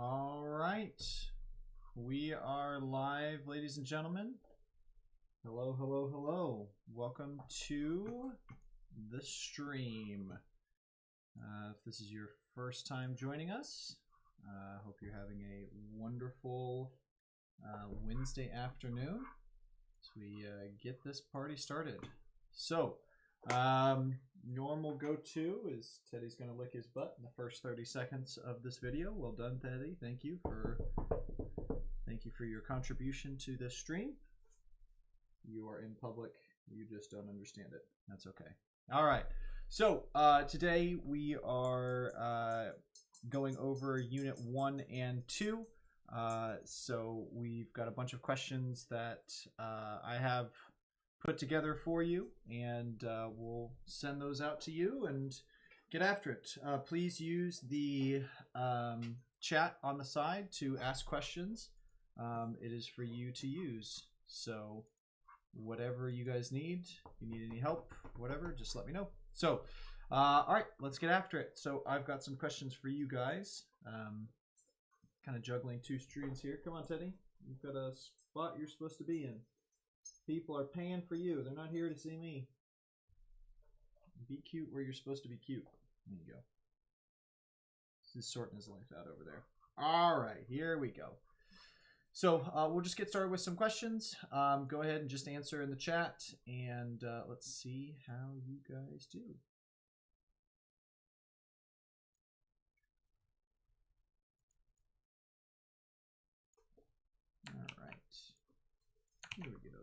All right. We are live, ladies and gentlemen. Hello, hello, hello. Welcome to the stream. If this is your first time joining us, I hope you're having a wonderful Wednesday afternoon as we get this party started. So, normal go-to is Teddy's going to lick his butt in the first 30 seconds of this video. Well done, Teddy. Thank you for your contribution to this stream. You are in public. You just don't understand it. That's okay. All right. So today we are going over Unit 1 and 2. So we've got a bunch of questions that I have put together for you, and we'll send those out to you and get after it. Please use the chat on the side to ask questions. It is for you to use. So whatever you guys need, if you need any help, whatever, just let me know. So, all right, let's get after it. So I've got some questions for you guys. Kind of juggling two streams here. Come on, Teddy. You've got a spot you're supposed to be in. People are paying for you. They're not here to see me. Be cute where you're supposed to be cute. There you go. He's sorting his life out over there. All right, here we go. So we'll just get started with some questions. Go ahead and just answer in the chat, and let's see how you guys do. All right. Here we go.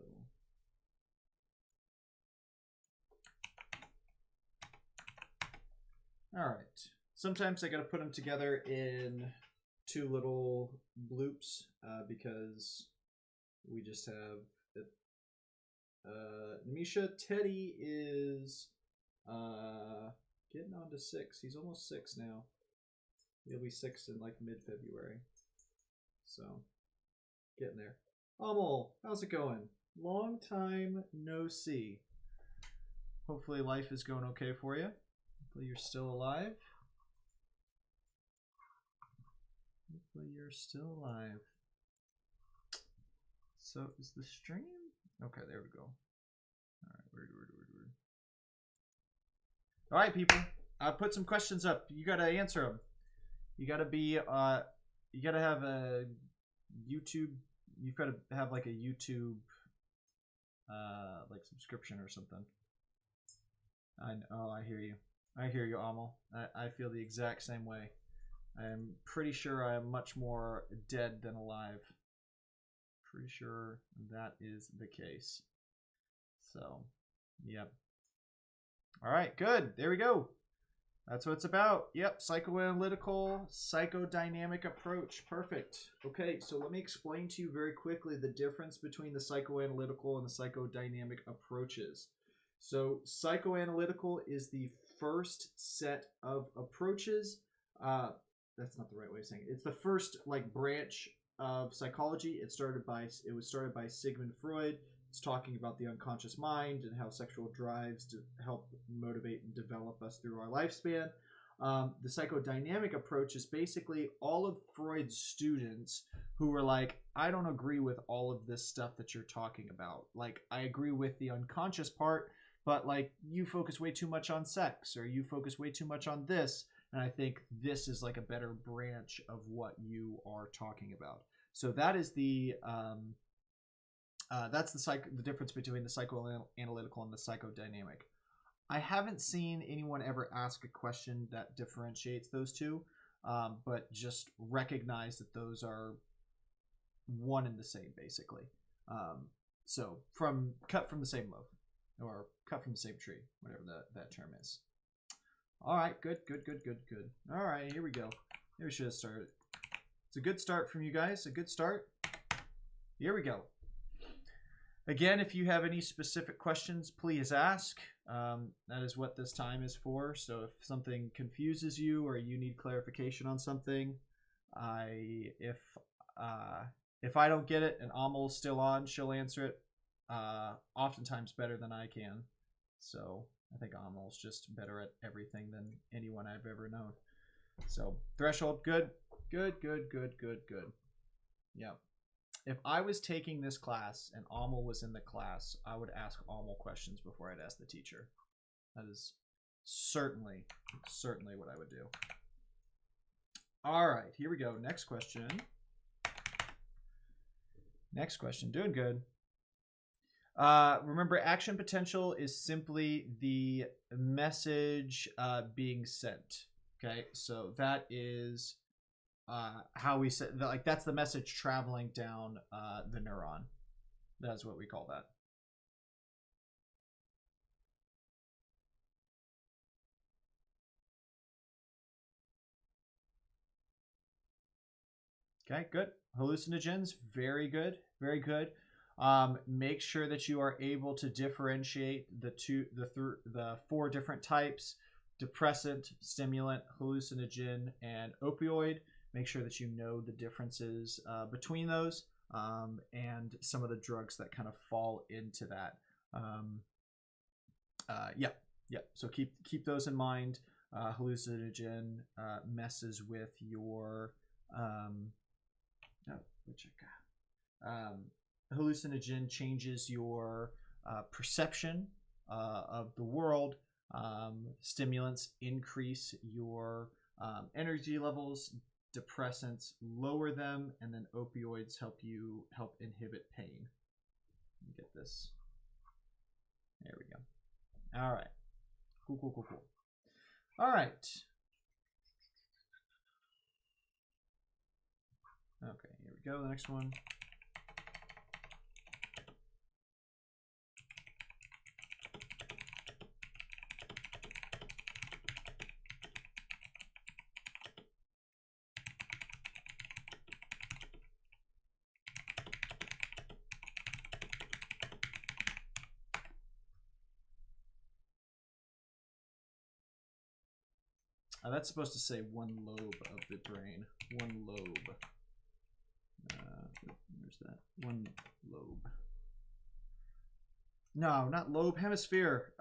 All right. Sometimes I got to put them together in two little bloops because we just have it. Nisha, Teddy is getting on to 6. He's almost 6 now. He'll be 6 in like mid-February. So, getting there. Amal, how's it going? Long time no see. Hopefully life is going okay for you. Hopefully you're still alive. Hopefully you're still alive. So is the stream? Okay, there we go. All right, weird. All right, people. I put some questions up. You gotta answer them. You gotta be. You gotta have a YouTube. You've got to have like a YouTube, like subscription or something. I hear you. I hear you, Amal. I feel the exact same way. I'm pretty sure I am much more dead than alive. Pretty sure that is the case. So, yep. All right, good. There we go. That's what it's about. Yep, psychoanalytical, psychodynamic approach. Perfect. Okay, so let me explain to you very quickly the difference between the psychoanalytical and the psychodynamic approaches. So psychoanalytical is the first set of approaches. That's not the right way of saying it. It's the first like branch of psychology. It was started by Sigmund Freud. It's talking about the unconscious mind and how sexual drives to help motivate and develop us through our lifespan. The psychodynamic approach is basically all of Freud's students who were like, I don't agree with all of this stuff that you're talking about. Like, I agree with the unconscious part, but like you focus way too much on sex, or you focus way too much on this. And I think this is like a better branch of what you are talking about. So that is the difference between the psychoanalytical and the psychodynamic. I haven't seen anyone ever ask a question that differentiates those two, but just recognize that those are one and the same, basically. So cut from the same loaf, or cut from the same tree, whatever that term is. All right, good. All right, here we go. Maybe we should have started. It's a good start from you guys. A good start. Here we go. Again, if you have any specific questions, please ask. That is what this time is for. So if something confuses you or you need clarification on something, if I don't get it and Amal's still on, she'll answer it oftentimes better than I can. So I think Amal's just better at everything than anyone I've ever known. So threshold, good, good, good, good, good, good. Yeah. If I was taking this class and Amal was in the class, I would ask Amal questions before I'd ask the teacher. That is certainly what I would do. All right, here we go. Next question. Next question. Doing good. Remember, action potential is simply the message being sent. Okay, so that is how we say, like, that's the message traveling down the neuron. That's what we call that. Okay, good. Hallucinogens, very good, very good. Make sure that you are able to differentiate the four different types: depressant, stimulant, hallucinogen, and opioid. Make sure that you know the differences between those and some of the drugs that kind of fall into that. Yeah. So keep those in mind. Hallucinogen messes with your hallucinogen changes your perception of the world. Stimulants increase your energy levels. Depressants lower them, and then opioids help inhibit pain. Let me get this. There we go. All right. Cool. All right. Okay, here we go. The next one. That's supposed to say one lobe of the brain. One lobe. Where's that? One lobe. No, not lobe. Hemisphere.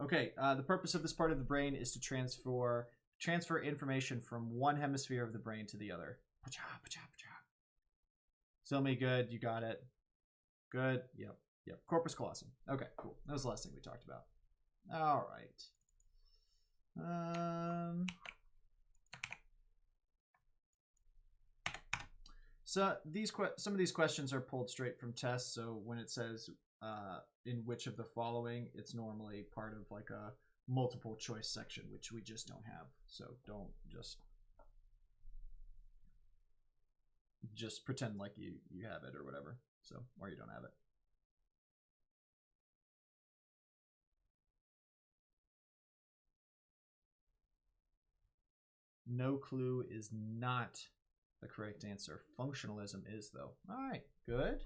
Okay. The purpose of this part of the brain is to transfer information from one hemisphere of the brain to the other. Silmy, good. You got it. Good. Yep. Corpus callosum. Okay, cool. That was the last thing we talked about. All right. So some of these questions are pulled straight from tests. So when it says in which of the following, it's normally part of like a multiple choice section, which we just don't have. So don't just pretend like you have it or whatever. So, or you don't have it. No clue is not the correct answer. Functionalism is, though. All right, good.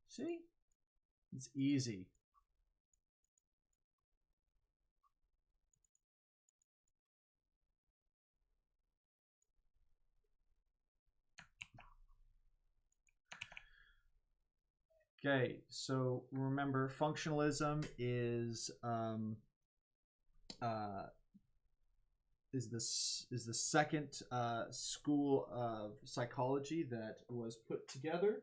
See? It's easy. Okay, so remember, functionalism is the second school of psychology that was put together.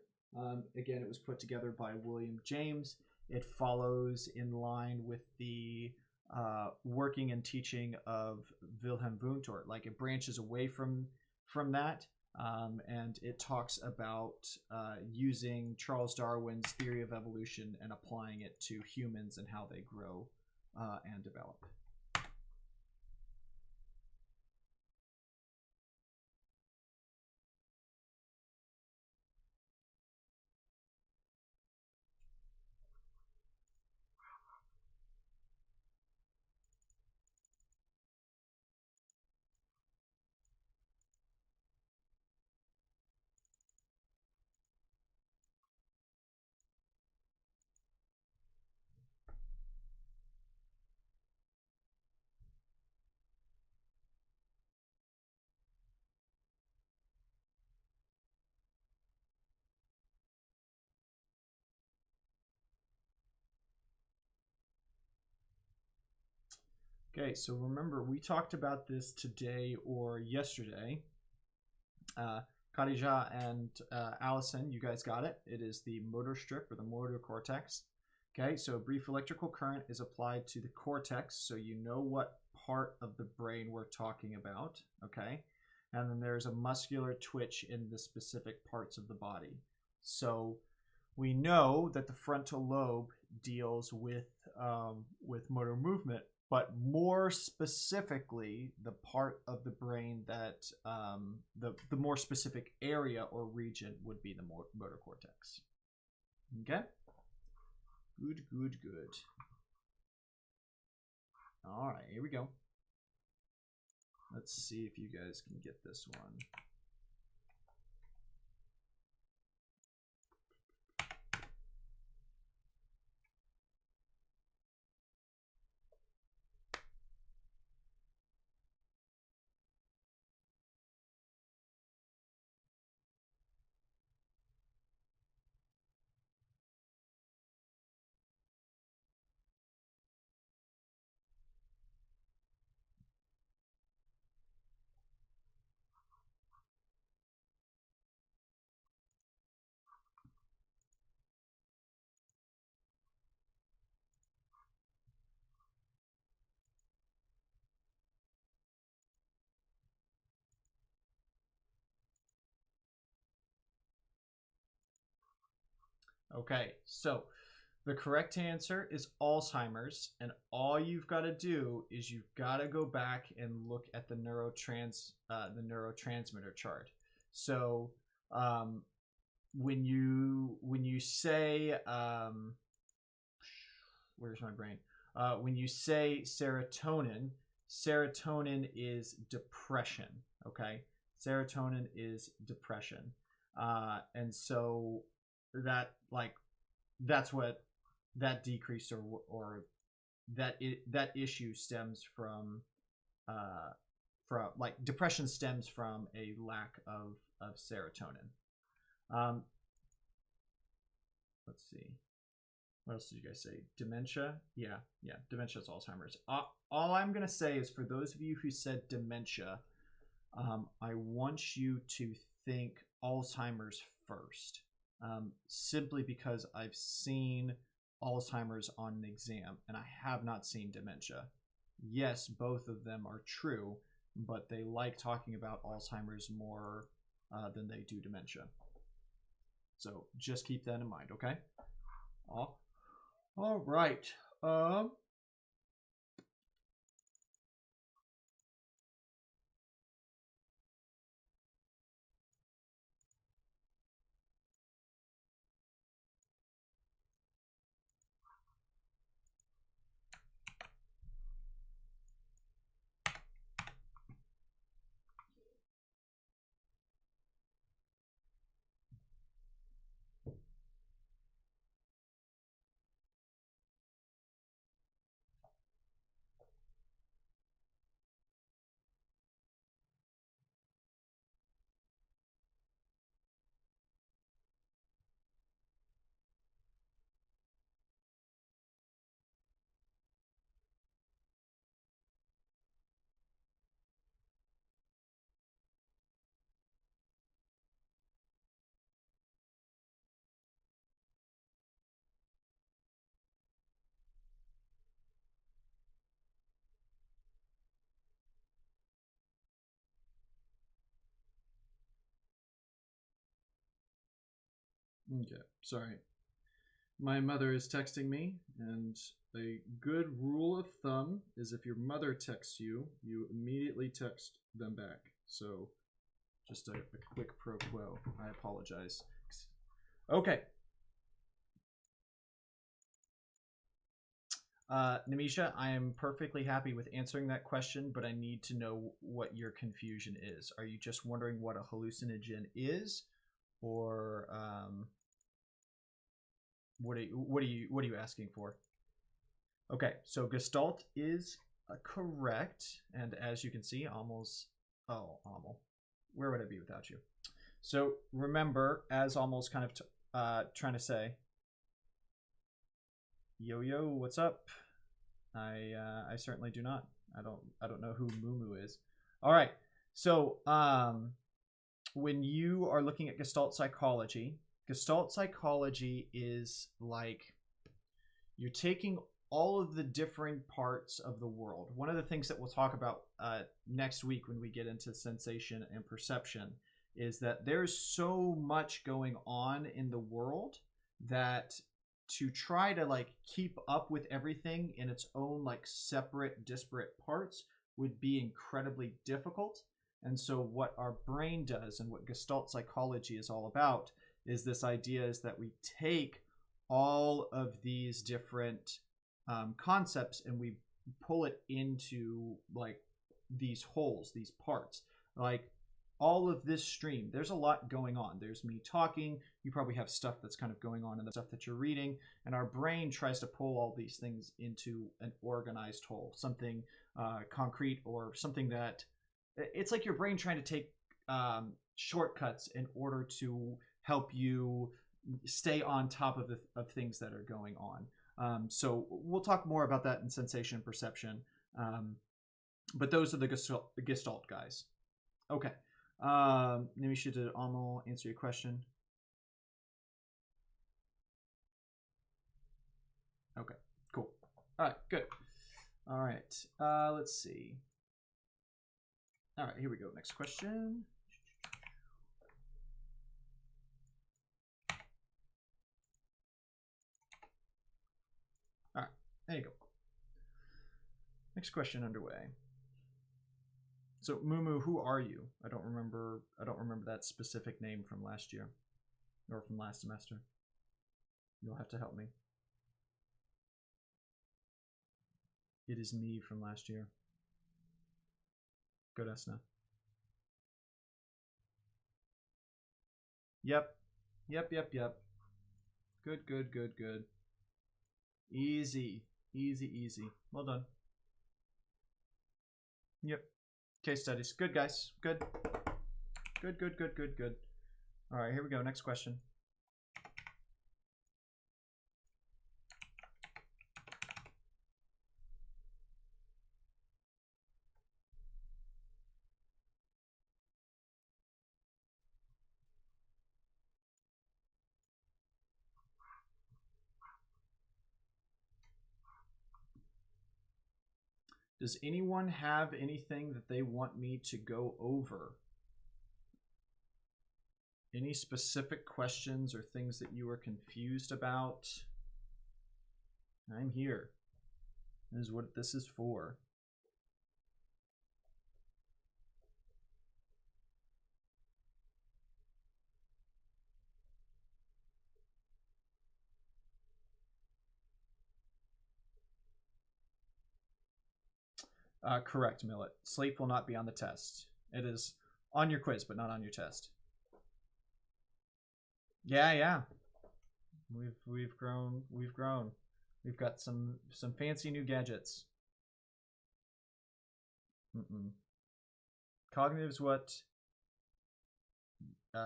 Again, it was put together by William James. It follows in line with the working and teaching of Wilhelm Wundt. Like, it branches away from that, and it talks about using Charles Darwin's theory of evolution and applying it to humans and how they grow and develop. Okay, so remember, we talked about this today or yesterday. Khadija and Allison, you guys got it. It is the motor strip or the motor cortex. Okay, so a brief electrical current is applied to the cortex, so you know what part of the brain we're talking about. Okay, and then there's a muscular twitch in the specific parts of the body. So we know that the frontal lobe deals with motor movement, but more specifically, the part of the brain that the more specific area or region would be the motor cortex. Okay? Good, good, good. All right, here we go. Let's see if you guys can get this one. Okay, so the correct answer is Alzheimer's, and all you've got to do is you've got to go back and look at the neurotransmitter chart. So when you say where's my brain? When you say serotonin, serotonin is depression. Okay, serotonin is depression, and so that's what that decrease or that issue stems from like depression stems from a lack of serotonin. Let's see, what else did you guys say? Dementia? Yeah, dementia is Alzheimer's. All I'm gonna say is, for those of you who said dementia, I want you to think Alzheimer's first. Simply because I've seen Alzheimer's on an exam and I have not seen dementia. Yes, both of them are true, but they like talking about Alzheimer's more than they do dementia. So just keep that in mind, okay? All right. Okay, sorry. My mother is texting me, and a good rule of thumb is if your mother texts you, you immediately text them back. So just a quick pro quo. I apologize. Okay. Namisha, I am perfectly happy with answering that question, but I need to know what your confusion is. Are you just wondering what a hallucinogen is, or what are you asking for? Okay, so Gestalt is correct, and as you can see, almost. Where would I be without you? So remember, as almost kind of trying to say, yo, what's up? I certainly do not. I don't know who Mumu is. All right. So when you are looking at Gestalt psychology is like you're taking all of the different parts of the world. One of the things that we'll talk about next week when we get into sensation and perception is that there's so much going on in the world that to try to like keep up with everything in its own like separate, disparate parts would be incredibly difficult. And so what our brain does and what Gestalt psychology is all about is this idea is that we take all of these different concepts and we pull it into like these wholes, these parts. Like all of this stream, there's a lot going on. There's me talking. You probably have stuff that's kind of going on in the stuff that you're reading. And our brain tries to pull all these things into an organized whole, something concrete or something that it's like your brain trying to take shortcuts in order to help you stay on top of things that are going on. So we'll talk more about that in sensation and perception. But those are the Gestalt guys. Okay. Maybe should Amal answer your question. Okay, cool. All right, good. All right, let's see. All right, here we go. Next question. All right, there you go. Next question underway. So Mumu, who are you? I don't remember that specific name from last year or from last semester. You'll have to help me. It is me from last year. Good, Esna. Yep. Good. Easy. Well done. Yep. Case studies. Good, guys. Good. All right, here we go. Next question. Does anyone have anything that they want me to go over? Any specific questions or things that you are confused about? I'm here. This is what this is for. Correct, Millet. Sleep will not be on the test. It is on your quiz, but not on your test. Yeah. We've grown. We've got some fancy new gadgets. Cognitive's what?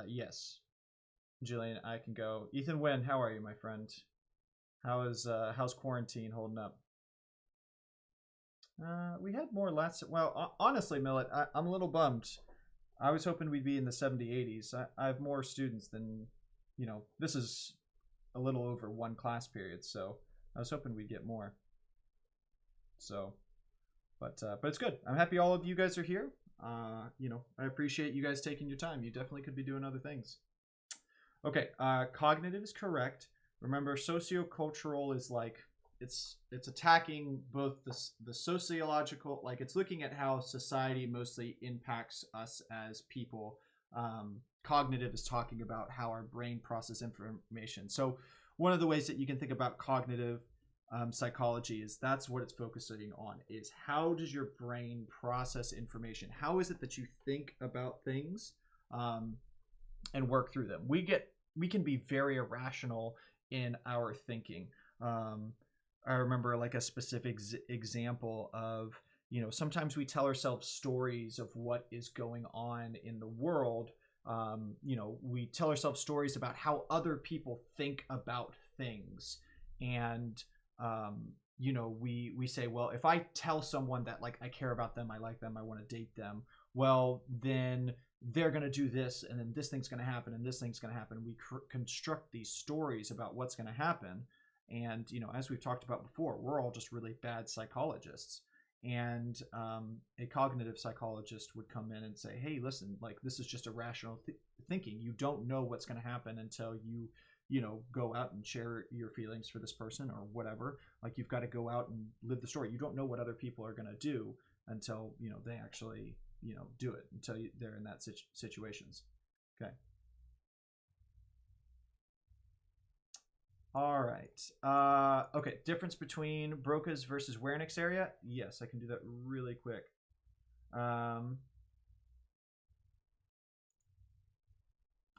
Yes. Jillian, I can go. Ethan Wynn, how are you, my friend? How's quarantine holding up? We had more last. Well, honestly, Millet, I'm a little bummed. I was hoping we'd be in the 70s, 80s. I have more students than, this is a little over one class period, so I was hoping we'd get more. So, but it's good. I'm happy all of you guys are here. I appreciate you guys taking your time. You definitely could be doing other things. Okay, cognitive is correct. Remember, sociocultural is like it's attacking both the sociological, like it's looking at how society mostly impacts us as people. Cognitive is talking about how our brain processes information. So one of the ways that you can think about cognitive psychology is that's what it's focusing on, is how does your brain process information? How is it that you think about things and work through them? We can be very irrational in our thinking. I remember like a specific example of, sometimes we tell ourselves stories of what is going on in the world. We tell ourselves stories about how other people think about things. And you know, we say, well, if I tell someone that like I care about them, I like them, I want to date them, well, then they're going to do this, and then this thing's going to happen, and this thing's going to happen. We construct these stories about what's going to happen. And, you know, as we've talked about before, we're all just really bad psychologists. And a cognitive psychologist would come in and say, hey, listen, like, this is just irrational thinking. You don't know what's going to happen until you know, go out and share your feelings for this person or whatever. Like, you've got to go out and live the story. You don't know what other people are going to do until, you know, they actually, you know, do it, until they're in that situations. Okay. All right. Okay. Difference between Broca's versus Wernicke's area. Yes, I can do that really quick. All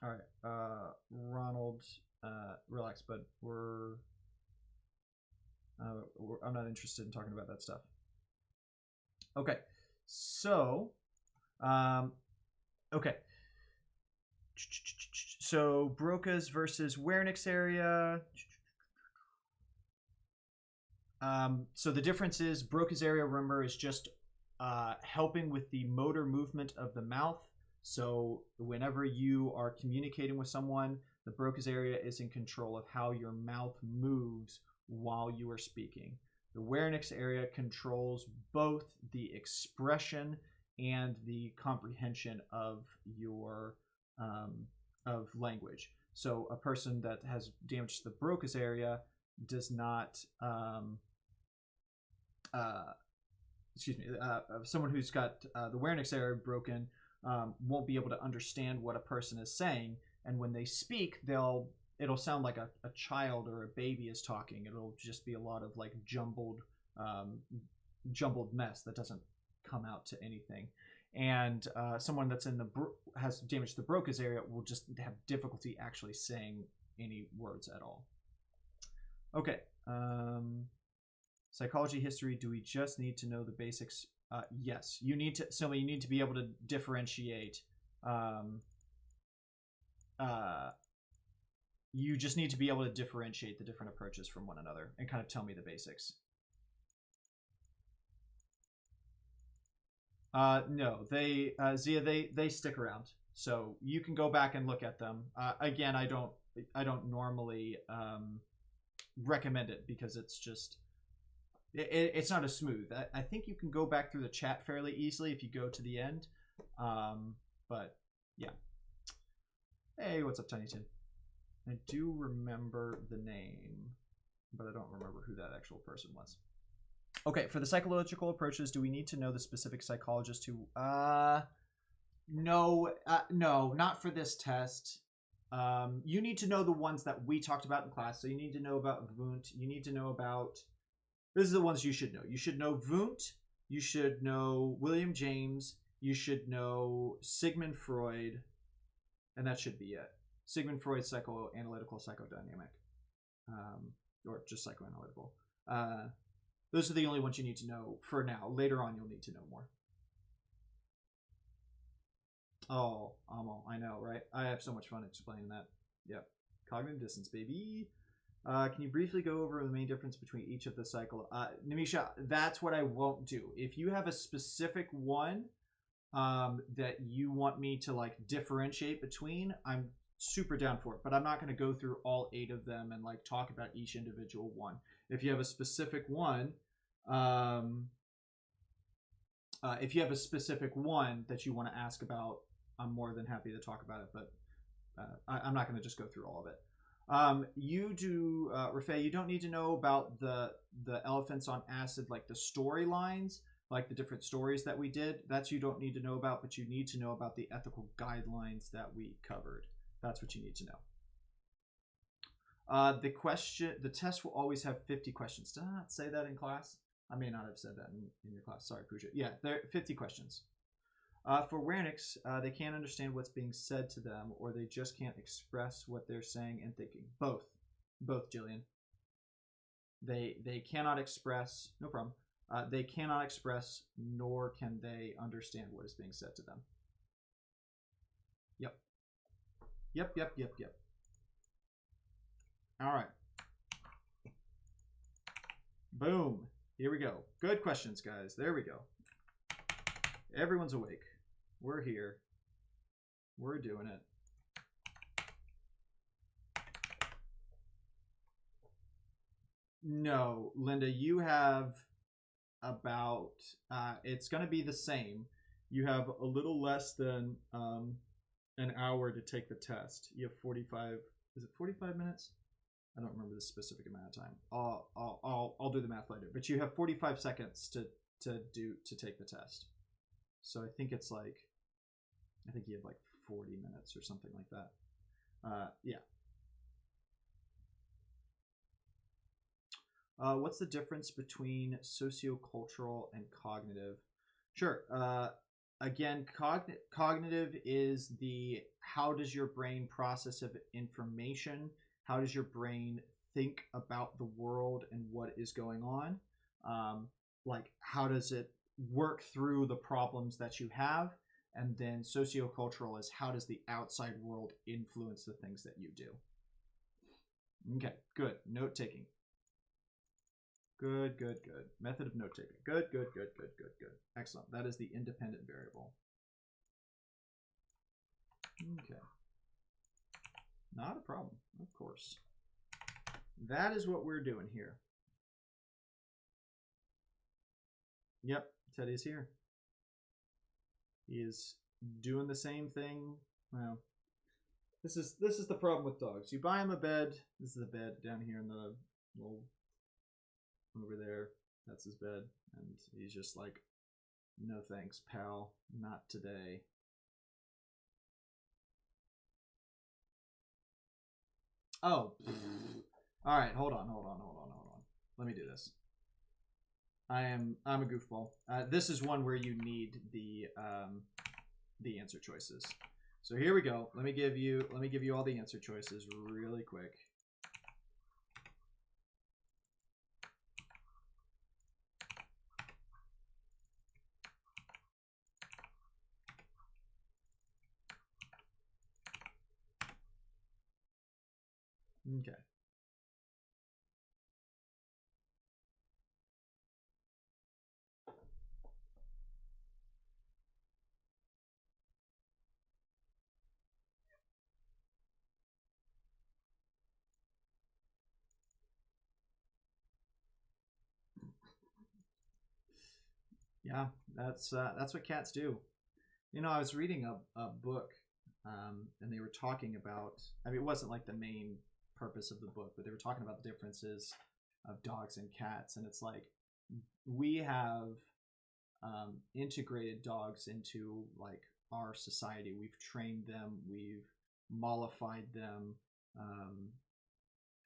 right. Ronald, relax, bud. I'm not interested in talking about that stuff. Okay. So, okay. So Broca's versus Wernicke's area. So the difference is Broca's area, remember, is just helping with the motor movement of the mouth. So whenever you are communicating with someone, the Broca's area is in control of how your mouth moves while you are speaking. The Wernicke's area controls both the expression and the comprehension of your of language. So a person that has damaged the Broca's area does not, someone who's got the Wernicke's area broken won't be able to understand what a person is saying, and when they speak, it'll sound like a child or a baby is talking. It'll just be a lot of like jumbled mess that doesn't come out to anything. And someone that's has damaged the Broca's area will just have difficulty actually saying any words at all. Okay. Psychology history. Do we just need to know the basics? Yes. You need to. So you need to be able to differentiate. You just need to be able to differentiate the different approaches from one another and kind of tell me the basics. No, Zia, they stick around, so you can go back and look at them. Again, I don't normally recommend it because it's just it's not as smooth. I think you can go back through the chat fairly easily if you go to the end. But yeah. Hey, what's up, Tiny Tin? I do remember the name, but I don't remember who that actual person was. Okay, for the psychological approaches, do we need to know the specific psychologist who... No, not for this test. You need to know the ones that we talked about in class. So you need to know about Wundt. You need to know about... This is the ones you should know. You should know Wundt. You should know William James. You should know Sigmund Freud. And that should be it. Sigmund Freud's psychoanalytical psychodynamic. Or just psychoanalytical. Those are the only ones you need to know for now. Later on, you'll need to know more. Oh, I know, right? I have so much fun explaining that. Yep. Cognitive dissonance, baby. Can you briefly go over the main difference between each of the Namisha, that's what I won't do. If you have a specific one that you want me to like differentiate between, I'm super down for it. But I'm not going to go through all 8 of them and like talk about each individual one. If you have a specific one, that you want to ask about, I'm more than happy to talk about it, but I'm not going to just go through all of it. You do, Rafay, you don't need to know about the elephants on acid, like the storylines, like the different stories that we did. That's you don't need to know about, but you need to know about the ethical guidelines that we covered. That's what you need to know. The test will always have 50 questions. Did I not say that in class? I may not have said that in your class. Sorry, Pooja. Yeah, there are 50 questions. For Wernicke's, they can't understand what's being said to them, or they just can't express what they're saying and thinking. Both, Jillian. They cannot express. No problem. They cannot express, nor can they understand what is being said to them. Yep. All right. Boom. Here we go. Good questions, guys. There we go. Everyone's awake. We're here. We're doing it. No, Linda, you have about, it's going to be the same. You have a little less than an hour to take the test. You have 45, is it 45 minutes? I don't remember the specific amount of time. I'll do the math later. But you have 45 seconds to take the test. So I think it's like, I think you have like 40 minutes or something like that. Yeah. What's the difference between sociocultural and cognitive? Sure. Again, cognitive is the how does your brain process of information? How does your brain think about the world and what is going on? Like, how does it work through the problems that you have? And then sociocultural is how does the outside world influence the things that you do? Okay, good. Note taking. Good, good, good. Method of note taking. Good, good, good, good, good, good. Excellent. That is the independent variable. Okay. Not a problem, of course. That is what we're doing here. Yep, Teddy's here. He is doing the same thing. Well, this is the problem with dogs. You buy him a bed. This is the bed down here in the little over there. That's his bed, and he's just like, no thanks, pal, not today. Oh, all right, hold on. Let me do this. I'm a goofball. This is one where you need the answer choices. So here we go. Let me give you all the answer choices really quick. Okay. Yeah, that's what cats do. You know, I was reading a book, and they were talking about. I mean, it wasn't like the main purpose of the book, but they were talking about the differences of dogs and cats, and it's like we have integrated dogs into like our society. We've trained them, we've mollified them,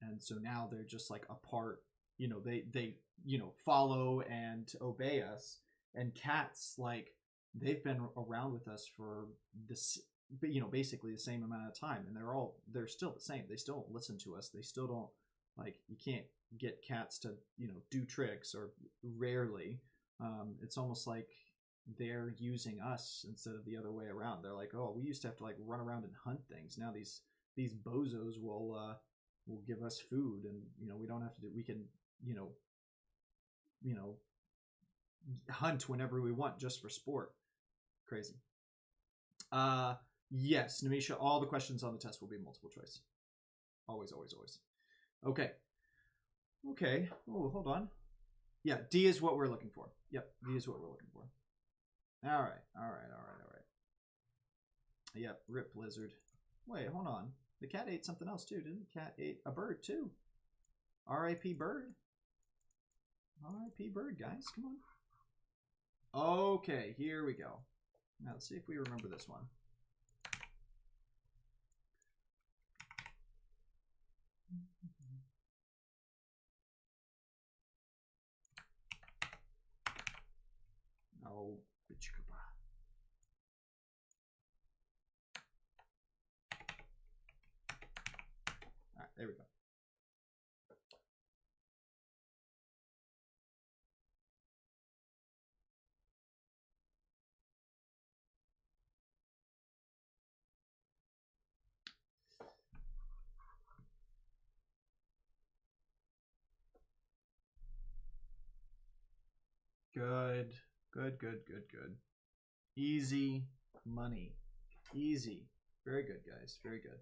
and so now they're just like a part. You know, they follow and obey us. And cats, like, they've been around with us for this, basically the same amount of time, and they're still the same. They still don't listen to us. They still don't, like, you can't get cats to do tricks, or rarely. It's almost like they're using us instead of the other way around. They're like, oh, we used to have to like run around and hunt things. Now these bozos will give us food, and we don't have to do. We can hunt whenever we want just for sport. Crazy. Yes, Namisha, all the questions on the test will be multiple choice. Always, always, always. Okay. Oh, hold on. Yeah, D is what we're looking for. Yep, D is what we're looking for. All right. Yep, rip Blizzard. Wait, hold on. The cat ate something else too, didn't the cat ate a bird too? R.I.P. bird. R.I.P. bird, guys. Come on. Okay, here we go. Now let's see if we remember this one. Oh, bitch. All right, there we go. Good. Good, good, good, good. Easy money. Easy. Very good, guys. Very good.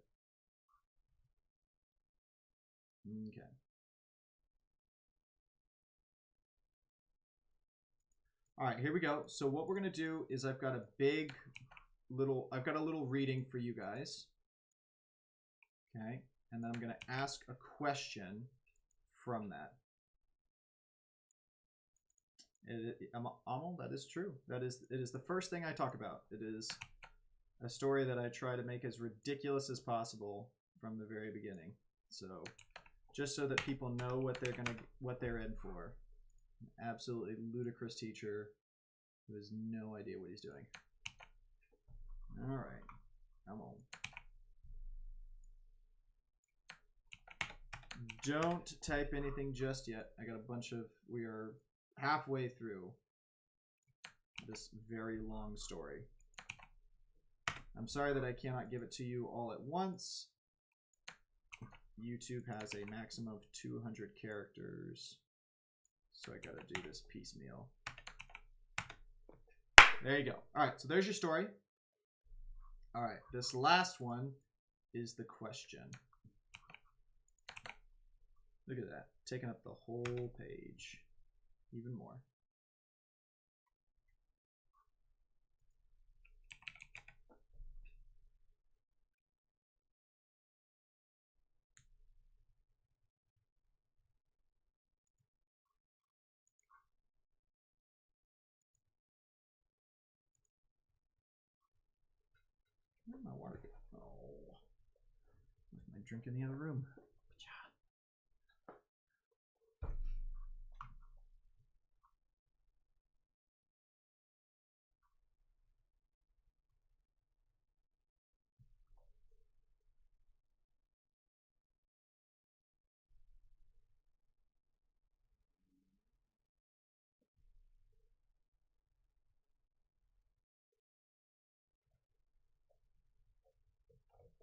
Okay. All right, here we go. So what we're going to do is I've got a little reading for you guys. Okay. And then I'm going to ask a question from that. Amal, that is true. It is the first thing I talk about. It is a story that I try to make as ridiculous as possible from the very beginning. So just so that people know what they're in for. An absolutely ludicrous teacher who has no idea what he's doing. All right, come on. Don't type anything just yet. I got a bunch of, we are halfway through this very long story. I'm sorry that I cannot give it to you all at once. YouTube has a maximum of 200 characters. So I gotta do this piecemeal. There you go. All right, so there's your story. All right, this last one is the question. Look at that, taking up the whole page, even more. Where's my water? Oh, left my drink in the other room.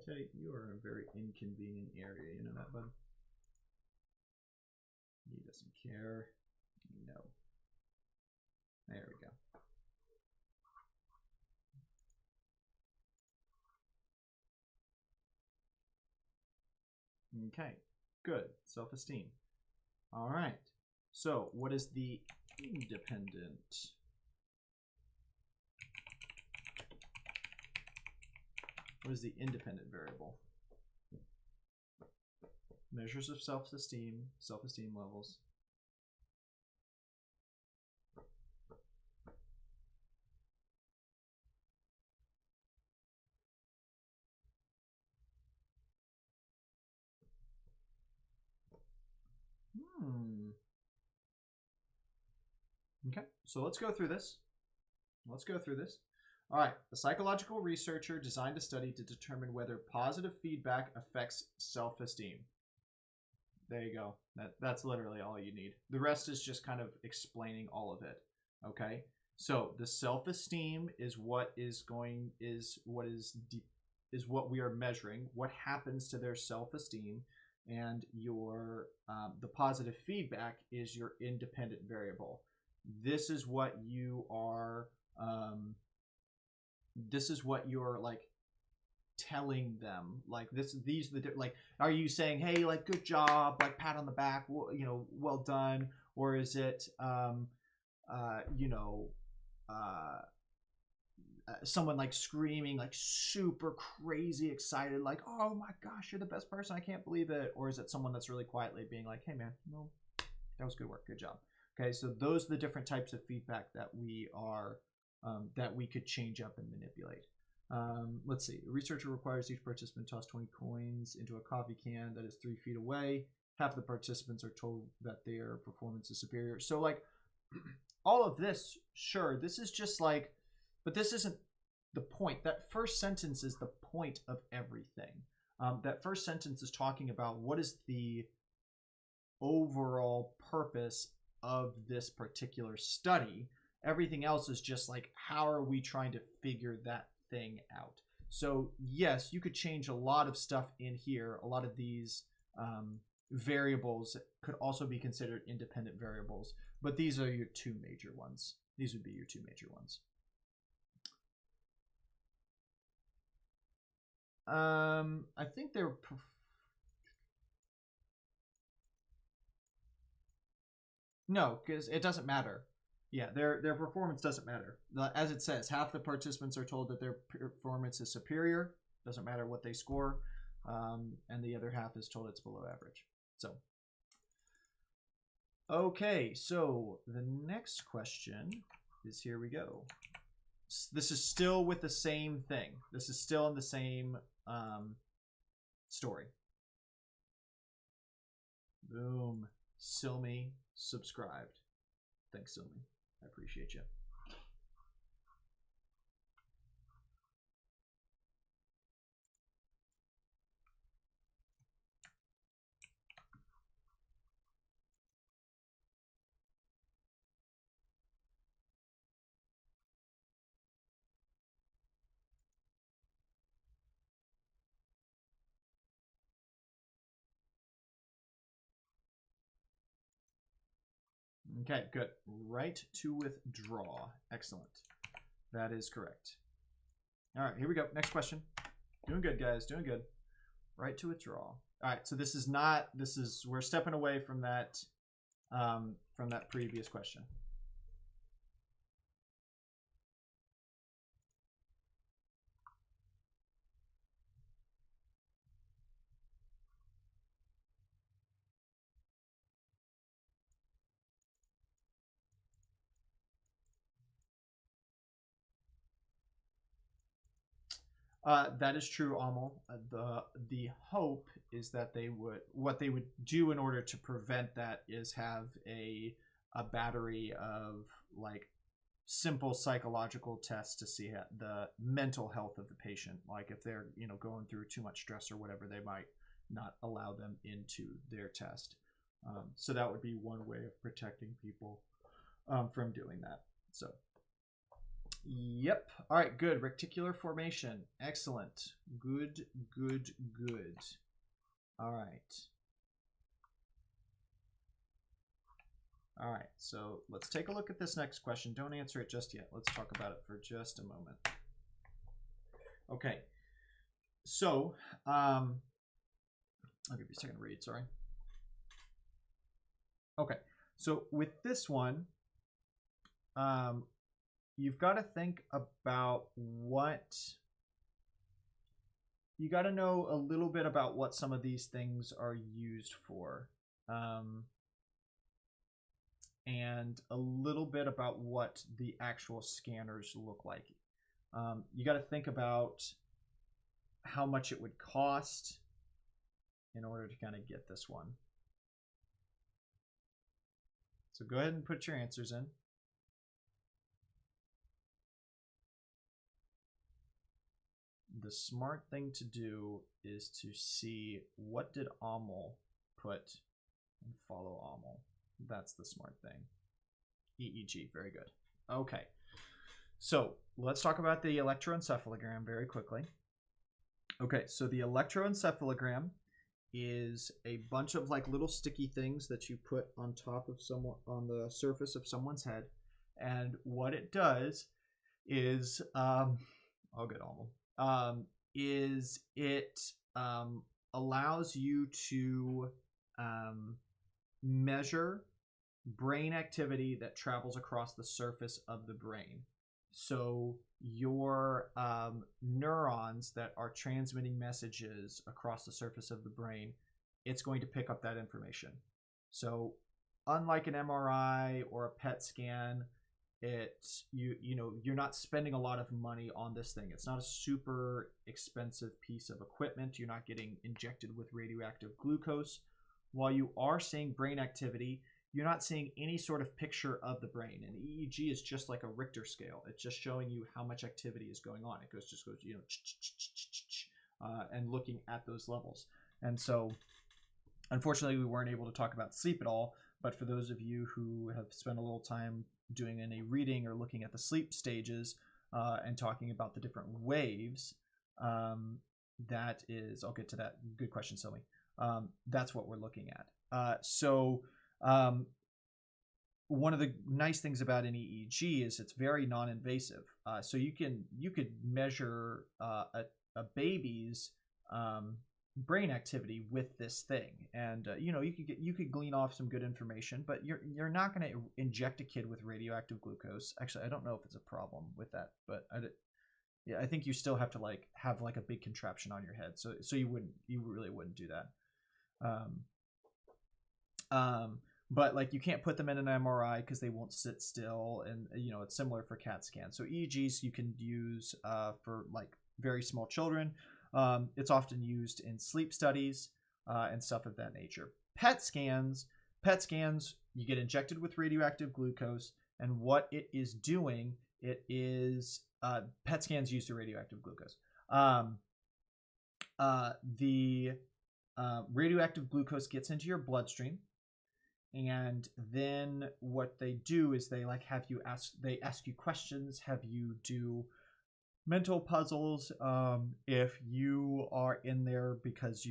Teddy, you are in a very inconvenient area. You know that, bud? He doesn't care. No. There we go. Okay, good. Self-esteem. All right. So, what is the independent? What is the independent variable? Measures of self-esteem, self-esteem levels. Okay, so let's go through this. All right, a psychological researcher designed a study to determine whether positive feedback affects self-esteem. There you go. That's literally all you need. The rest is just kind of explaining all of it. Okay, so the self-esteem is what we are measuring. What happens to their self-esteem, and your the positive feedback is your independent variable. This is what you are. This is what you're like telling them. Like these are the like. Are you saying, hey, like good job, like pat on the back, you know, well done, or is it, someone like screaming, like super crazy excited, like, oh my gosh, you're the best person, I can't believe it, or is it someone that's really quietly being like, hey man, no, that was good work, good job. Okay, so those are the different types of feedback that we are that we could change up and manipulate. Let's see. A researcher requires each participant toss 20 coins into a coffee can that is 3 feet away. Half the participants are told that their performance is superior. So like all of this, sure, this is just like, but this isn't the point. That first sentence is the point of everything. That first sentence is talking about what is the overall purpose of this particular study. Everything else is just like, how are we trying to figure that thing out? So yes, you could change a lot of stuff in here. A lot of these variables could also be considered independent variables, But these are your two major ones. These would be your two major ones. I think they're... No, because it doesn't matter. Yeah, their performance doesn't matter. As it says, half the participants are told that their performance is superior. Doesn't matter what they score. And the other half is told it's below average. So, okay, so the next question is, here we go. This is still with the same thing. This is still in the same story. Boom. Silmy subscribed. Thanks, Silmy. I appreciate you. Okay, good. Right to withdraw. Excellent. That is correct. All right, here we go. Next question. Doing good, guys. Doing good. Right to withdraw. All right, so this is not, we're stepping away from that previous question. That is true, Amal. The hope is that what they would do in order to prevent that is have a battery of like simple psychological tests to see the mental health of the patient. Like if they're going through too much stress or whatever, they might not allow them into their test. So that would be one way of protecting people from doing that. So. Yep. All right, good. Reticular formation. Excellent. Good, good, good. All right. All right, so let's take a look at this next question. Don't answer it just yet. Let's talk about it for just a moment. Okay. So, I'll give you a second to read, sorry. Okay. So with this one, you've got to think about you got to know a little bit about what some of these things are used for, and a little bit about what the actual scanners look like. You got to think about how much it would cost in order to kind of get this one. So go ahead and put your answers in. The smart thing to do is to see what did Amal put and follow Amal. That's the smart thing. EEG, very good. Okay, so let's talk about the electroencephalogram very quickly. Okay, so the electroencephalogram is a bunch of like little sticky things that you put on top of on the surface of someone's head, and what it does is, I'll get Amal. Is it allows you to measure brain activity that travels across the surface of the brain. So your neurons that are transmitting messages across the surface of the brain, it's going to pick up that information. So unlike an MRI or a PET scan, you're not spending a lot of money on this thing. It's not a super expensive piece of equipment. You're not getting injected with radioactive glucose. While you are seeing brain activity, you're not seeing any sort of picture of the brain. And EEG is just like a Richter scale. It's just showing you how much activity is going on. It just goes, and looking at those levels. And so, unfortunately, we weren't able to talk about sleep at all. But for those of you who have spent a little time doing any reading or looking at the sleep stages and talking about the different waves, that is, I'll get to that. Good question, Silmy. That's what we're looking at. one of the nice things about an EEG is it's very non-invasive. So you could measure a baby's brain activity with this thing, and you could glean off some good information, but you're not going to inject a kid with radioactive glucose. Actually, I don't know if it's a problem with that, but I think you still have to have a big contraption on your head, so you really wouldn't do that. But you can't put them in an MRI because they won't sit still, and it's similar for CAT scans. So EEGs you can use for very small children. It's often used in sleep studies and stuff of that nature. PET scans, you get injected with radioactive glucose, and what it is doing, it is PET scans used the radioactive glucose. The radioactive glucose gets into your bloodstream, and then what they do is they ask you questions, have you do mental puzzles. If you are in there because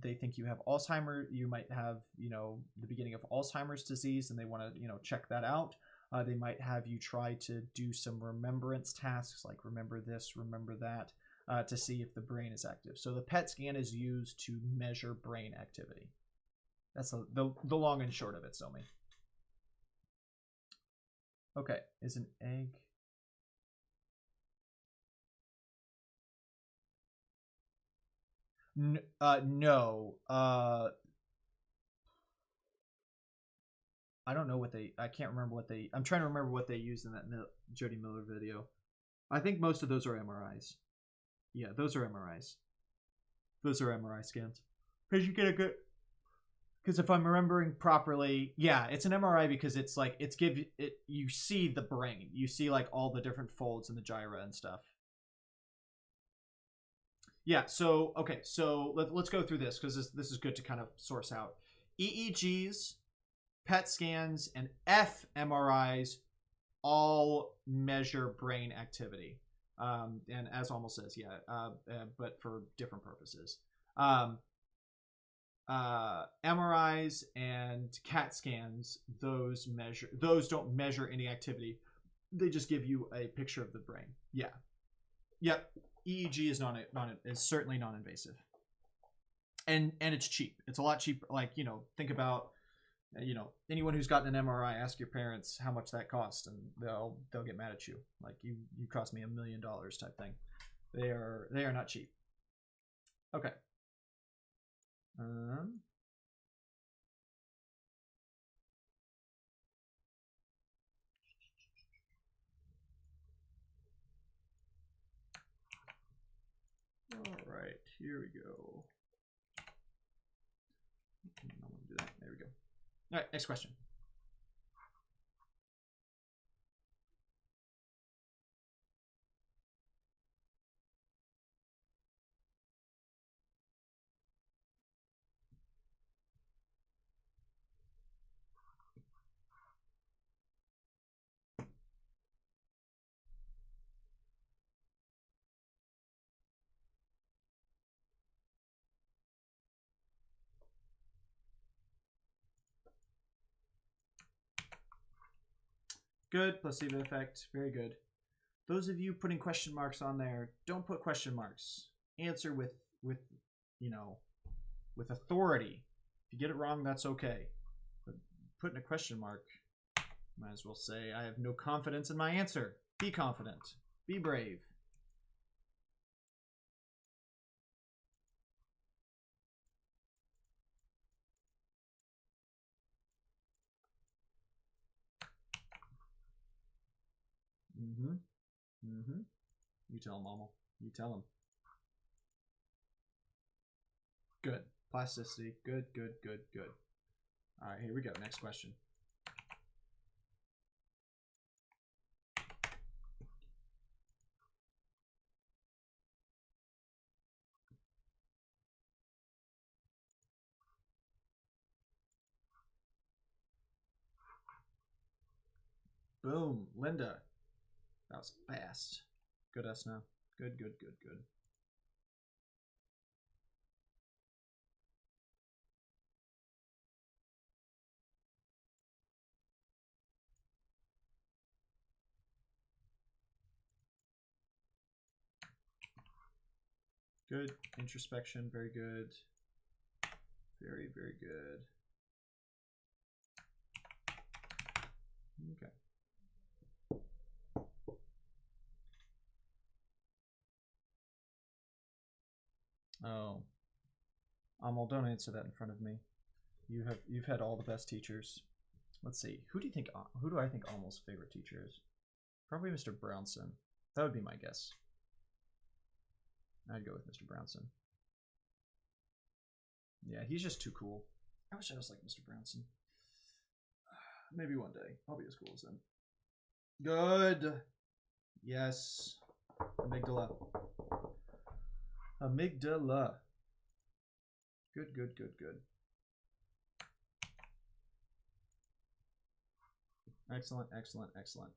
they think you have Alzheimer, you might have the beginning of Alzheimer's disease, and they want to check that out. They might have you try to do some remembrance tasks, like remember this, remember that, to see if the brain is active. So the PET scan is used to measure brain activity. That's the long and short of it, Somi. Okay, is an egg... No. I don't know I can't remember I'm trying to remember what they used in that Jody Miller video. I think most of those are MRIs. Yeah, those are MRIs. Those are MRI scans. Because you get a good... Because if I'm remembering properly, yeah, it's an MRI because it's you see the brain. You see all the different folds in the gyra and stuff. Yeah, so, okay, so let's go through this because this is good to kind of source out. EEGs, PET scans, and fMRIs all measure brain activity. And as Almost says, yeah, but for different purposes. MRIs and CAT scans, those don't measure any activity. They just give you a picture of the brain. Yeah. Yep. EEG is certainly non-invasive, and it's cheap. It's a lot cheaper. Think about anyone who's gotten an MRI. Ask your parents how much that cost, and they'll get mad at you. You cost me $1 million type thing. They are not cheap. Okay. All right, here we go. I want to do that. There we go. All right, next question. Good, placebo effect, very good. Those of you putting question marks on there, don't put question marks. Answer with authority. If you get it wrong, that's okay. But putting a question mark, might as well say, I have no confidence in my answer. Be confident. Be brave. You tell him, Mama. You tell him. Good. Plasticity. Good. All right, here we go. Next question. Boom. Linda. That was fast. Good now. Good. Good. Introspection, very good. Very, very good. Okay. Oh. Don't answer that in front of me. You've had all the best teachers. Let's see. Who do I think Amal's favorite teacher is? Probably Mr. Brownson. That would be my guess. I'd go with Mr. Brownson. Yeah, he's just too cool. I wish I was like Mr. Brownson. Maybe one day I'll be as cool as him. Good. Yes. Amygdala. Amygdala. Good, good, good, good. Excellent, excellent, excellent.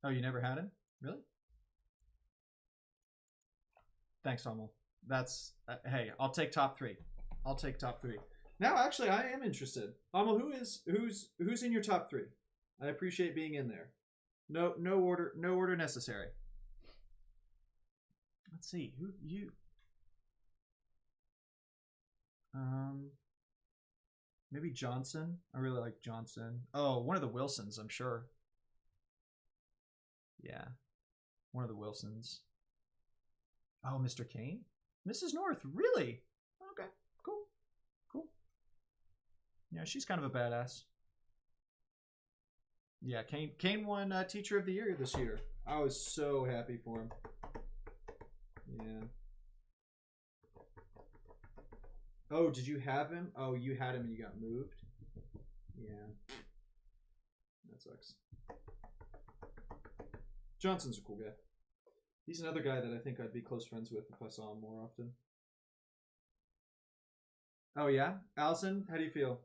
Oh, you never had him? Really? Thanks, Amal. That's hey, I'll take top 3. I'll take top 3. Now, actually, I am interested. Amal, who's in your top 3? I appreciate being in there. No order necessary. Let's see, who you. Maybe Johnson. I really like Johnson. Oh, one of the Wilsons, I'm sure. Yeah, one of the Wilsons. Oh, Mr. Kane? Mrs. North, really? Okay, cool. Cool. Yeah, she's kind of a badass. Yeah, Kane won Teacher of the Year this year. I was so happy for him. Yeah. Oh, did you have him? Oh, you had him and you got moved? Yeah. That sucks. Johnson's a cool guy. He's another guy that I think I'd be close friends with if I saw him more often. Oh, yeah? Allison, how do you feel?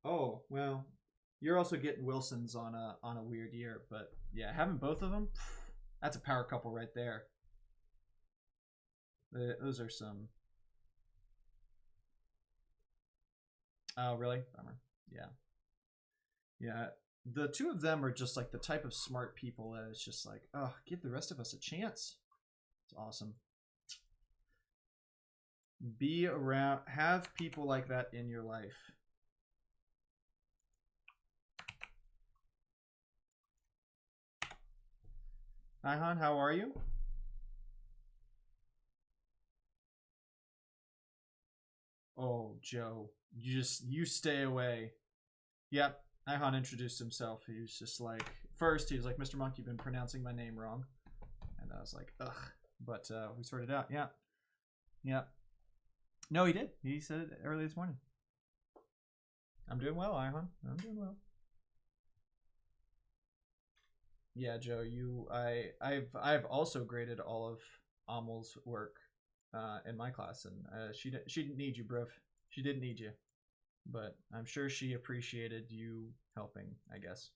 Oh, well, you're also getting Wilsons on a weird year, but yeah, having both of them, that's a power couple right there. Those are some. Oh, really? Bummer. Yeah. Yeah. The two of them are just like the type of smart people that it's just like, oh, give the rest of us a chance. It's awesome. Be around, have people like that in your life. Hi, hon, how are you? Oh, Joe, you stay away. Yep, Ihan introduced himself. He was just like, first he was like, Mr. Monk, you've been pronouncing my name wrong. And I was like, ugh. But we sorted it out. Yeah. Yeah. No, he did. He said it early this morning. I'm doing well, Ihan. I'm doing well. Yeah, Joe, I've also graded all of Amal's work in my class, and she didn't need you, bruv. She didn't need you, but I'm sure she appreciated you helping, I guess.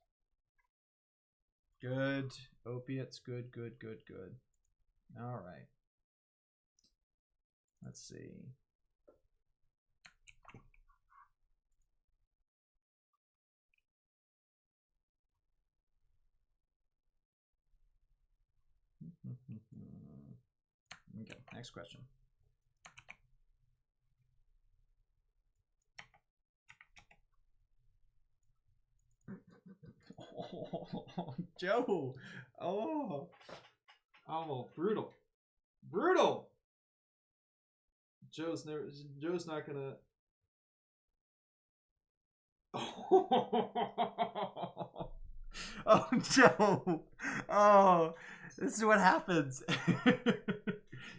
Good. Opiates. Good, good, good, good. All right. Let's see. Okay, next question. Oh, Joe. Oh, brutal, brutal. Joe's not gonna. Oh, Joe. Oh, this is what happens.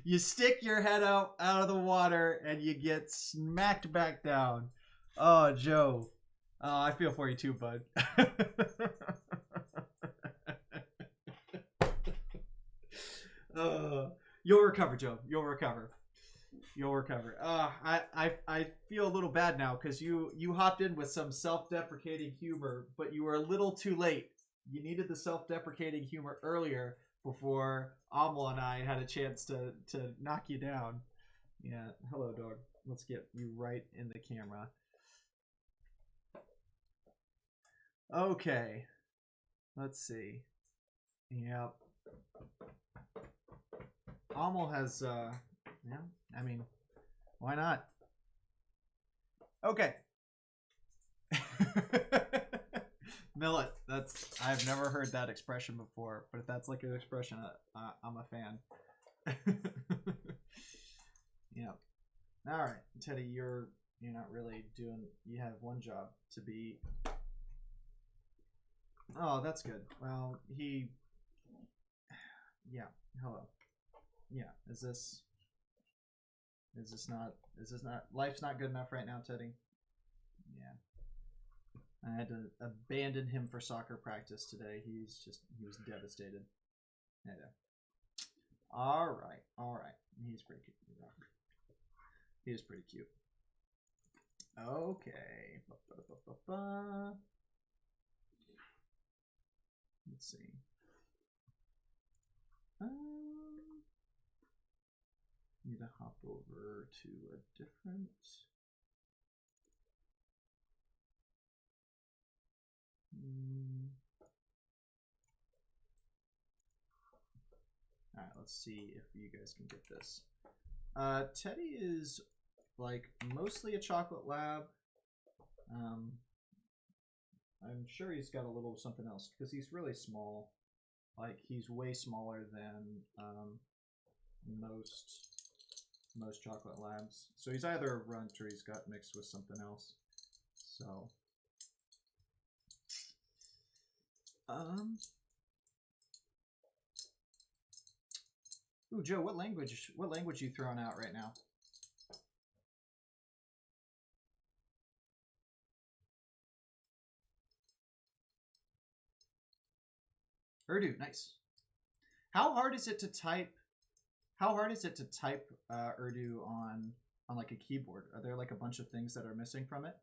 You stick your head out of the water and you get smacked back down. Oh, Joe. Oh, I feel for you too, bud. You'll recover, Joe. You'll recover. You'll recover. I feel a little bad now because you hopped in with some self-deprecating humor, but you were a little too late. You needed the self-deprecating humor earlier before Amal and I had a chance to knock you down. Yeah, hello, dog. Let's get you right in the camera. Okay, let's see. Yep. Amal has, yeah, I mean, why not? Okay. Millet, I've never heard that expression before, but if that's like an expression, I'm a fan. Yeah. All right, Teddy, you're not really doing. You have one job to be. Oh, that's good. Well, yeah. Hello. Yeah. Is this not? Life's not good enough right now, Teddy? Yeah. I had to abandon him for soccer practice today. He was devastated. Yeah. All right. He's pretty cute. He is pretty cute. Okay. Let's see. Need to hop over to a different. All right, let's see if you guys can get this. Teddy is like mostly a chocolate lab. I'm sure he's got a little something else because he's really small. Like he's way smaller than most chocolate labs. So he's either a runt or he's got mixed with something else. So ooh, Joe, what language you throwing out right now? Urdu, nice. How hard is it to type Urdu on like a keyboard? Are there like a bunch of things that are missing from it?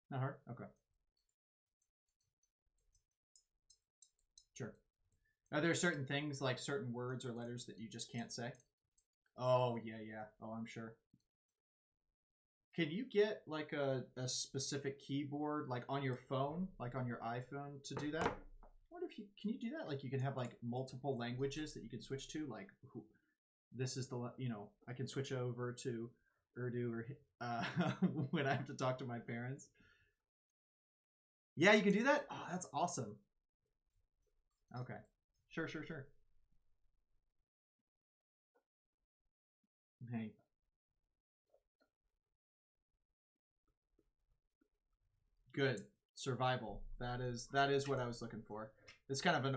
Not hard? Okay. Sure. Are there certain things, like certain words or letters that you just can't say? Oh, yeah. Oh, I'm sure. Can you get like a specific keyboard, like on your phone, like on your iPhone to do that? I wonder if can you do that? Like you can have like multiple languages that you can switch to, like this is the, I can switch over to Urdu or when I have to talk to my parents. Yeah, you can do that? Oh, that's awesome. Okay. Sure. Hey. Good. Survival. That is what I was looking for. It's kind of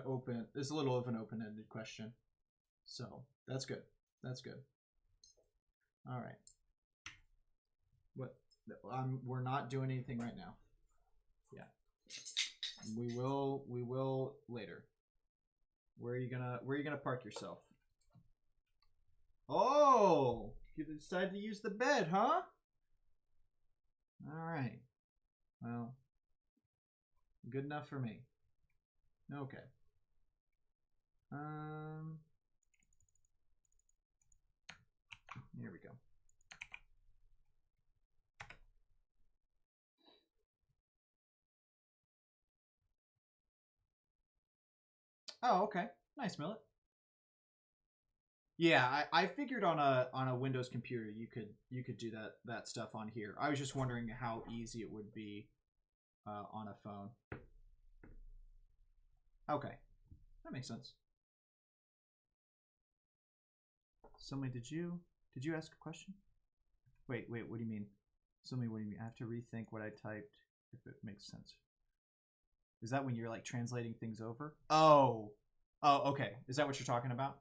it's a little of an open-ended question. So, that's good. All right. What we're not doing anything right now. Yeah. We will later. Where are you gonna park yourself? Oh, you decided to use the bed, huh? All right. Well, good enough for me. Okay. Here we go. Oh, okay. Nice, Millet. Yeah, I figured on a Windows computer you could do that stuff on here. I was just wondering how easy it would be on a phone. Okay, that makes sense. Somebody, did you ask a question? Wait, what do you mean? Somebody, what do you mean? I have to rethink what I typed if it makes sense. Is that when you're like translating things over? Oh, okay. Is that what you're talking about?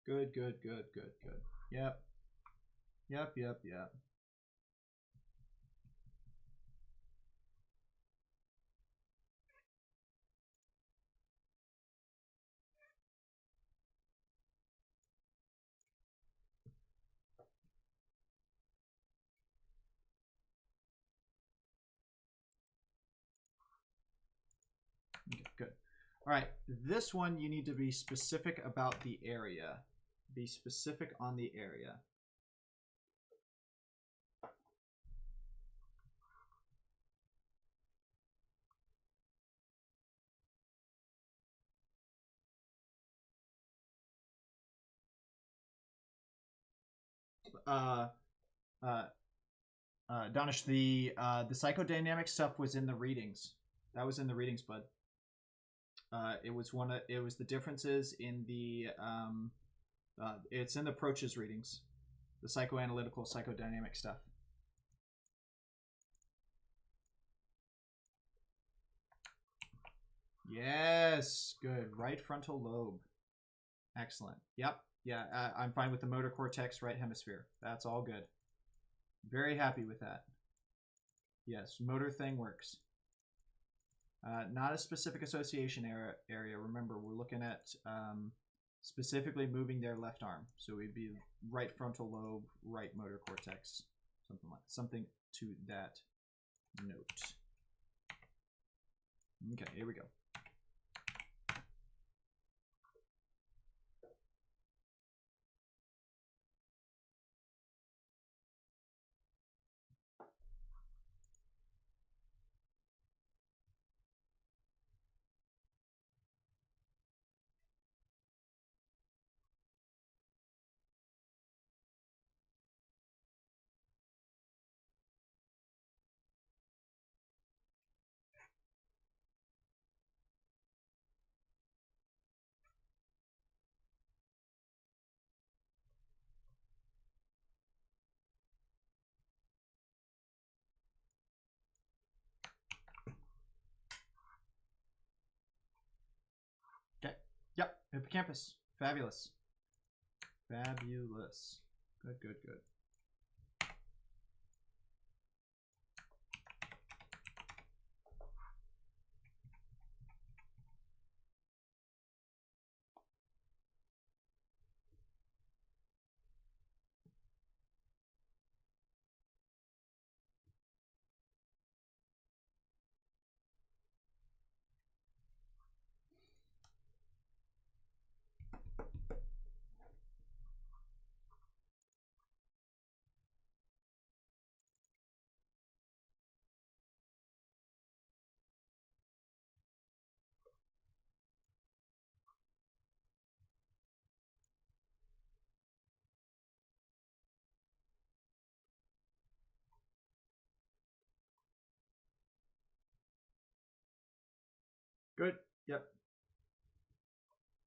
Good. Yep. All right, this one you need to be specific about the area. Be specific on the area. Uh, uh, Donish, the psychodynamic stuff was in the readings. That was in the readings, bud. It was the differences in the it's in the approaches readings, the psychoanalytical psychodynamic stuff. Yes, good. Right frontal lobe. Excellent. Yep. Yeah, I'm fine with the motor cortex, right hemisphere. That's all good. Very happy with that. Yes, motor thing works. Not a specific association area. Remember, we're looking at specifically moving their left arm. So we'd be right frontal lobe, right motor cortex, something to that note. Okay, here we go. Okay. Yep. Hippocampus. Fabulous. Fabulous. Good, good, good. Good. Yep.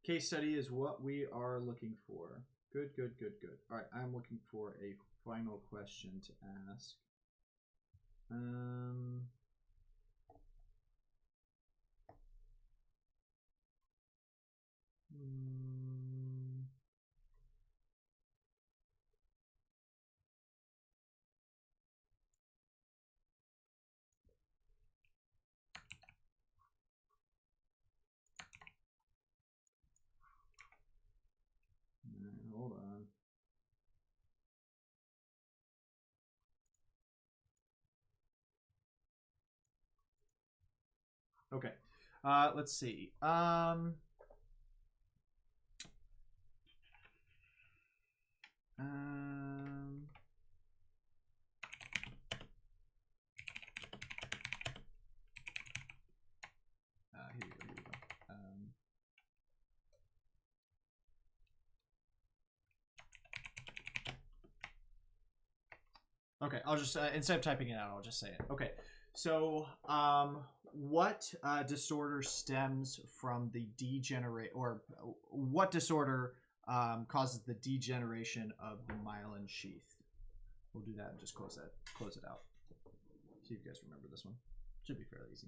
Case study is what we are looking for. Good, good, good, good. All right, I'm looking for a final question to ask. Hold on. Okay. Let's see. Here we go. Okay, I'll just instead of typing it out, I'll just say it. Okay, so what disorder stems from the what disorder causes the degeneration of the myelin sheath? We'll do that and just close it out. See if you guys remember this one. Should be fairly easy.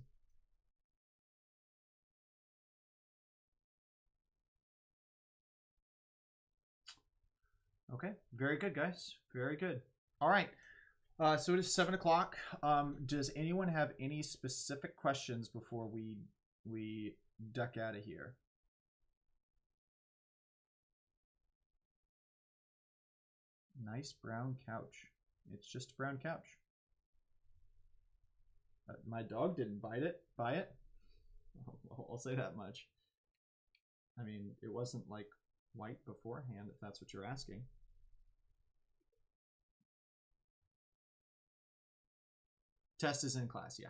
Okay, very good, guys. Very good. All right. So it is 7 o'clock. Does anyone have any specific questions before we duck out of here? Nice brown couch. It's just a brown couch. My dog didn't buy it. I'll say that much. I mean, it wasn't like white beforehand, if that's what you're asking. Test is in class, yeah.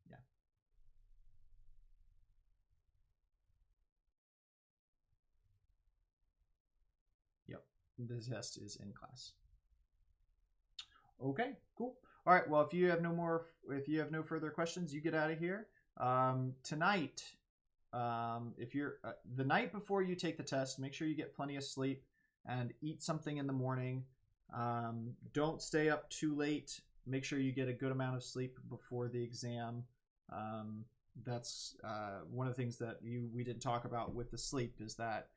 Yeah. Yep. The test is in class. Okay, cool. All right, well, if you have no further questions, you get out of here. Tonight, if you're the night before you take the test, make sure you get plenty of sleep and eat something in the morning. Don't stay up too late. Make sure you get a good amount of sleep before the exam. That's one of the things that we didn't talk about with the sleep is that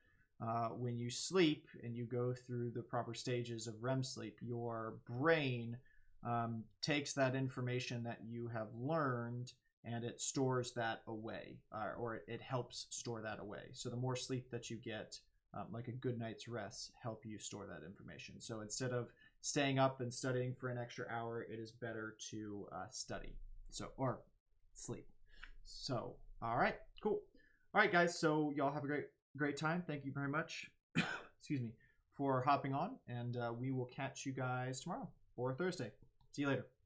when you sleep and you go through the proper stages of REM sleep, your brain takes that information that you have learned and it stores that away, or it helps store that away. So the more sleep that you get, like a good night's rest, help you store that information. So instead of staying up and studying for an extra hour, it is better to study, or sleep. So, all right, cool. All right, guys. So y'all have a great time. Thank you very much. Excuse me, for hopping on, and we will catch you guys tomorrow or Thursday. See you later.